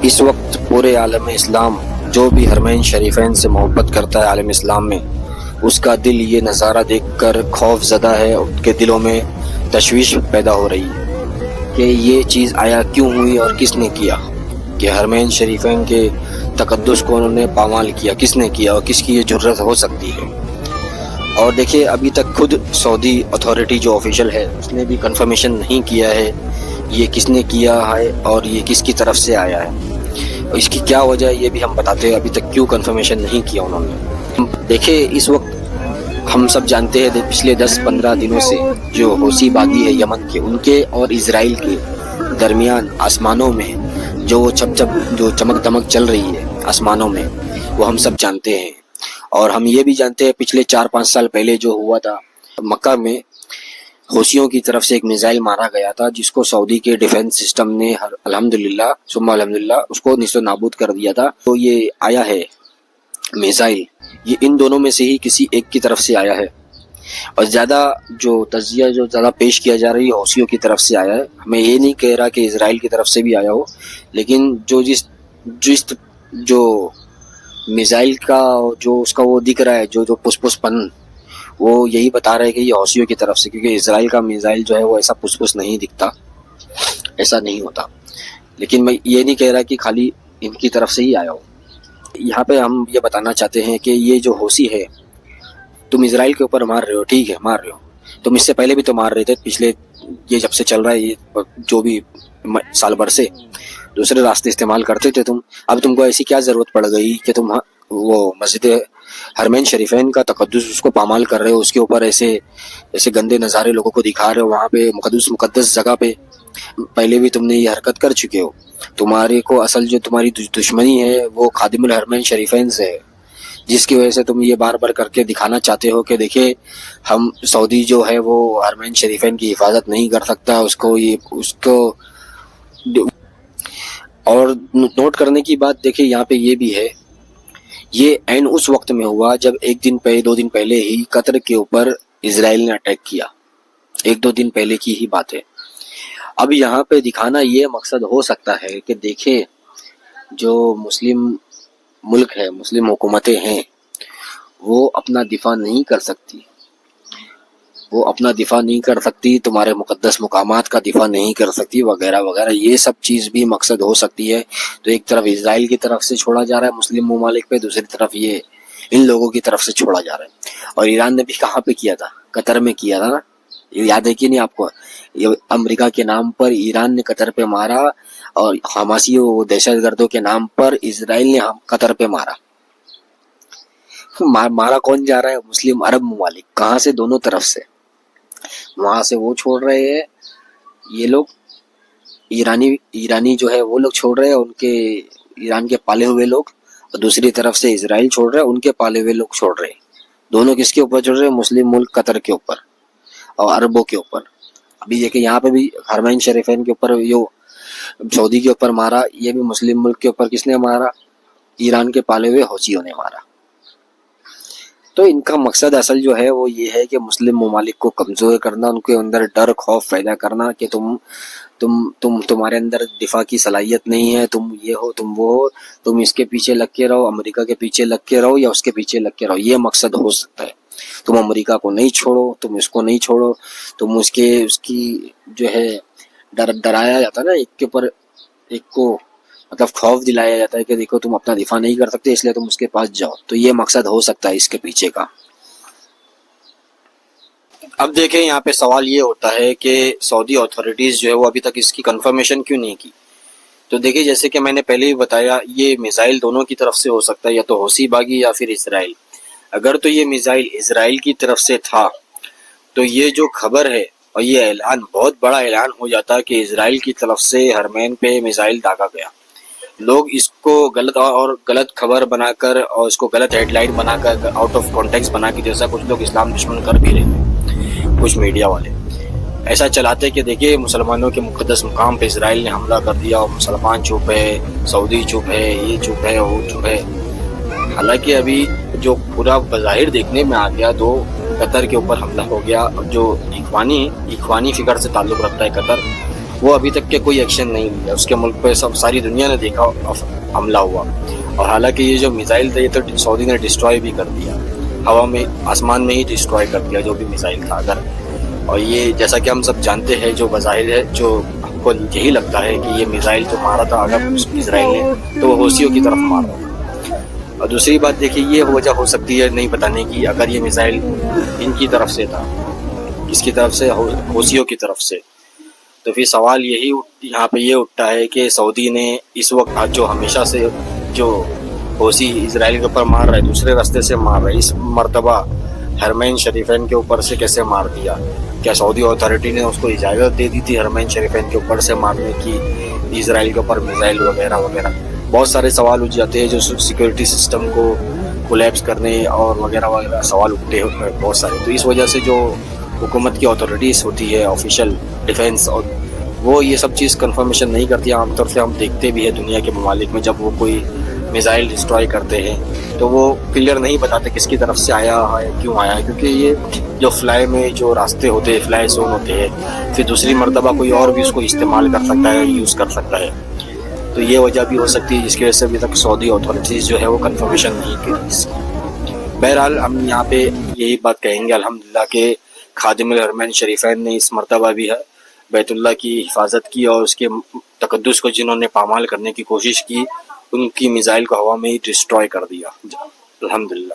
اس وقت پورے عالم اسلام جو بھی حرمین شریفین سے محبت کرتا ہے عالم اسلام میں، اس کا دل یہ نظارہ دیکھ کر خوف زدہ ہے، ان کے دلوں میں تشویش پیدا ہو رہی ہے کہ یہ چیز آیا کیوں ہوئی اور کس نے کیا، کہ حرمین شریفین کے تقدس کو انہوں نے پامال کیا، کس نے کیا اور کس کی یہ جرت ہو سکتی ہے۔ اور دیکھیے ابھی تک خود سعودی اتھارٹی جو آفیشل ہے اس نے بھی کنفرمیشن نہیں کیا ہے یہ کس نے کیا ہے اور یہ کس کی طرف سے آیا ہے، اور اس کی کیا وجہ ہے یہ بھی ہم بتاتے ہیں، ابھی تک کیوں کنفرمیشن نہیں کیا انہوں نے۔ دیکھیں اس وقت ہم سب جانتے ہیں پچھلے 10-15 دنوں سے جو حوثی باغی ہے یمن کے، ان کے اور اسرائیل کے درمیان آسمانوں میں جو چمک دمک چل رہی ہے آسمانوں میں، وہ ہم سب جانتے ہیں۔ اور ہم یہ بھی جانتے ہیں پچھلے 4-5 سال پہلے جو ہوا تھا مکہ میں، حوثیوں کی طرف سے ایک میزائل مارا گیا تھا جس کو سعودی کے ڈیفنس سسٹم نے الحمدللہ ثم الحمدللہ اس کو نیست و نابود کر دیا تھا۔ تو یہ آیا ہے میزائل، یہ ان دونوں میں سے ہی کسی ایک کی طرف سے آیا ہے، اور زیادہ جو تجزیہ جو زیادہ پیش کیا جا رہی ہے حوثیوں کی طرف سے آیا ہے۔ میں یہ نہیں کہہ رہا کہ اسرائیل کی طرف سے بھی آیا ہو، لیکن جو میزائل کا جو اس کا وہ دکھ رہا ہے جو پس پن، وہ یہی بتا رہے کہ یہ حوثیوں کی طرف سے، کیونکہ اسرائیل کا میزائل جو ہے وہ ایسا پس نہیں دکھتا، ایسا نہیں ہوتا۔ لیکن میں یہ نہیں کہہ رہا کہ خالی ان کی طرف سے ہی آیا ہو۔ یہاں پہ ہم یہ بتانا چاہتے ہیں کہ یہ جو حوثی ہے، تم اسرائیل کے اوپر مار رہے ہو، ٹھیک ہے مار رہے ہو، تم اس سے پہلے بھی تو مار رہے تھے، پچھلے یہ جب سے چل رہا ہے یہ جو بھی سال بھر سے دوسرے راستے استعمال کرتے تھے تم، اب تم کو ایسی کیا ضرورت پڑ گئی کہ تم وہ مسجد حرمین شریفین کا تقدس اس کو پامال کر رہے ہو، اس کے اوپر ایسے گندے نظارے لوگوں کو دکھا رہے ہو، وہاں پہ مقدس جگہ پہ پہلے بھی تم نے یہ حرکت کر چکے ہو۔ تمہارے کو اصل جو تمہاری دشمنی ہے وہ خادم الحرمین شریفین سے ہے، جس کی وجہ سے تم یہ بار بار کر کے دکھانا چاہتے ہو کہ دیکھیں ہم سعودی جو ہے وہ حرمین شریفین کی حفاظت نہیں کر سکتا، اس کو اور نوٹ کرنے کی بات دیکھیں یہاں پہ یہ بھی ہے، یہ عین اس وقت میں ہوا جب 2 دن پہلے ہی قطر کے اوپر اسرائیل نے اٹیک کیا، 1-2 دن پہلے کی ہی بات ہے۔ اب یہاں پہ دکھانا یہ مقصد ہو سکتا ہے کہ دیکھیں جو مسلم ملک ہے، مسلم حکومتیں ہیں، وہ اپنا دفاع نہیں کر سکتی، تمہارے مقدس مقامات کا دفاع نہیں کر سکتی وغیرہ وغیرہ، یہ سب چیز بھی مقصد ہو سکتی ہے۔ تو ایک طرف اسرائیل کی طرف سے چھوڑا جا رہا ہے مسلم ممالک پہ، دوسری طرف یہ ان لوگوں کی طرف سے چھوڑا جا رہا ہے۔ اور ایران نے بھی کہاں پہ کیا تھا؟ قطر میں کیا تھا نا، یاد ہے کہ نہیں آپ کو؟ یہ امریکہ کے نام پر ایران نے قطر پہ مارا، اور حماسی و دہشت گردوں کے نام پر اسرائیل نے قطر پہ مارا کون جا رہا ہے؟ مسلم عرب ممالک، کہاں سے؟ دونوں طرف سے، وہاں سے وہ چھوڑ رہے ہیں، یہ لوگ ایرانی جو ہے وہ لوگ چھوڑ رہے ہیں، ان کے ایران کے پالے ہوئے لوگ، اور دوسری طرف سے اسرائیل چھوڑ رہے ہیں، ان کے پالے ہوئے لوگ چھوڑ رہے ہیں۔ دونوں کس کے اوپر چھوڑ رہے ہیں؟ مسلم ملک قطر کے اوپر اور عربوں کے اوپر۔ ابھی دیکھیں یہاں پہ بھی حرمین شریفین کے اوپر جو سعودی کے اوپر مارا، یہ بھی مسلم ملک کے اوپر کس نے مارا؟ ایران کے پالے ہوئے حوثیوں نے مارا۔ تو ان کا مقصد اصل جو ہے وہ یہ ہے کہ مسلم ممالک کو کمزور کرنا، ان کے اندر ڈر خوف پیدا کرنا کہ تمہارے اندر دفاع کی صلاحیت نہیں ہے، تم یہ ہو تم وہ ہو، تم اس کے پیچھے لگ کے رہو، امریکہ کے پیچھے لگ کے رہو یا اس کے پیچھے لگ کے رہو، یہ مقصد ہو سکتا ہے۔ تم امریکہ کو نہیں چھوڑو، تم اس کو نہیں چھوڑو، تم اس کی جو ہے ڈرایا جاتا ہے نا، ایک کے اوپر ایک کو مطلب خوف دلایا جاتا ہے کہ دیکھو تم اپنا دفاع نہیں کر سکتے اس لیے تم اس کے پاس جاؤ، تو یہ مقصد ہو سکتا ہے اس کے پیچھے کا۔ اب دیکھیں یہاں پہ سوال یہ ہوتا ہے کہ سعودی اتھارٹیز جو ہے وہ ابھی تک اس کی کنفرمیشن کیوں نہیں کی؟ تو دیکھیں جیسے کہ میں نے پہلے ہی بتایا، یہ میزائل دونوں کی طرف سے ہو سکتا ہے، یا تو حوثی باغی یا پھر اسرائیل۔ اگر تو یہ میزائل اسرائیل کی طرف سے تھا تو یہ جو خبر ہے اور یہ اعلان بہت بڑا اعلان ہو جاتا کہ اسرائیل کی طرف سے حرمین پہ میزائل داغا گیا۔ لوگ اس کو غلط خبر بنا کر اور اس کو غلط ہیڈ لائن بنا کر آؤٹ آف کانٹیکس بنا کے، جیسا کچھ لوگ اسلام دشمن کر بھی رہے ہیں، کچھ میڈیا والے ایسا چلاتے کہ دیکھیں مسلمانوں کے مقدس مقام پہ اسرائیل نے حملہ کر دیا اور مسلمان چپ ہے، سعودی چپ ہے، یہ چپ ہے، وہ چپ ہے۔ حالانکہ ابھی جو پورا بظاہر دیکھنے میں آ گیا، تو قطر کے اوپر حملہ ہو گیا، اور جو اخوانی فکر سے تعلق رکھتا ہے قطر، وہ ابھی تک کے کوئی ایکشن نہیں لیا. اس کے ملک پہ ساری دنیا نے دیکھا حملہ ہوا, اور حالانکہ یہ جو میزائل تھا یہ تو سعودی نے ڈسٹرائے بھی کر دیا, ہوا میں آسمان میں ہی ڈسٹرائے کر دیا جو بھی میزائل تھا اگر. اور یہ جیسا کہ ہم سب جانتے ہیں, جو بظاہر ہے جو ہم کو یہی لگتا ہے کہ یہ میزائل جو مارا تھا اگر اسرائیل نے تو وہ حوثیوں کی طرف مار رہا تھا. اور دوسری بات دیکھیے, یہ وجہ ہو سکتی ہے نہیں بتانے کی, اگر یہ میزائل ان کی طرف سے تھا, کس کی طرف سے, حوثیوں کی طرف سے, تو پھر سوال یہی یہاں پہ یہ اٹھتا ہے کہ سعودی نے اس وقت جو ہمیشہ سے جو حوثی اسرائیل کے اوپر مار رہے دوسرے راستے سے مار رہے, اس مرتبہ حرمین شریفین کے اوپر سے کیسے مار دیا؟ کیا سعودی اتھارٹی نے اس کو اجازت دے دی تھی حرمین شریفین کے اوپر سے مارنے کی, اسرائیل کے اوپر میزائل وغیرہ وغیرہ؟ بہت سارے سوال اٹھ جاتے ہیں جو سیکورٹی سسٹم کو کولیپس کرنے اور وغیرہ وغیرہ سوال اٹھتے ہیں بہت سارے. تو اس وجہ سے جو حکومت کی اتھارٹیز ہوتی ہے آفیشیل ڈیفینس, اور وہ یہ سب چیز کنفرمیشن نہیں کرتی. عام طور سے ہم دیکھتے بھی ہیں دنیا کے ممالک میں جب وہ کوئی میزائل ڈسٹرائے کرتے ہیں تو وہ کلیئر نہیں بتاتے کس کی طرف سے آیا ہے, کیوں آیا ہے, کیونکہ یہ جو فلائی میں جو راستے ہوتے ہیں, فلائی زون ہوتے ہیں, پھر دوسری مرتبہ کوئی اور بھی اس کو استعمال کر سکتا ہے, یوز کر سکتا ہے. تو یہ وجہ بھی ہو سکتی ہے جس کی وجہ سے ابھی تک سعودی اتھارٹیز جو ہے وہ کنفرمیشن نہیں کی اس کی. بہرحال ہم یہاں پہ یہی بات کہیں گے الحمدللہ کہ خادم الحرمین شریفین نے اس مرتبہ بھی ہے بیت اللہ کی حفاظت کی, اور اس کے تقدس کو جنہوں نے پامال کرنے کی کوشش کی ان کی میزائل کو ہوا میں ہی ڈسٹرائے کر دیا الحمدللہ.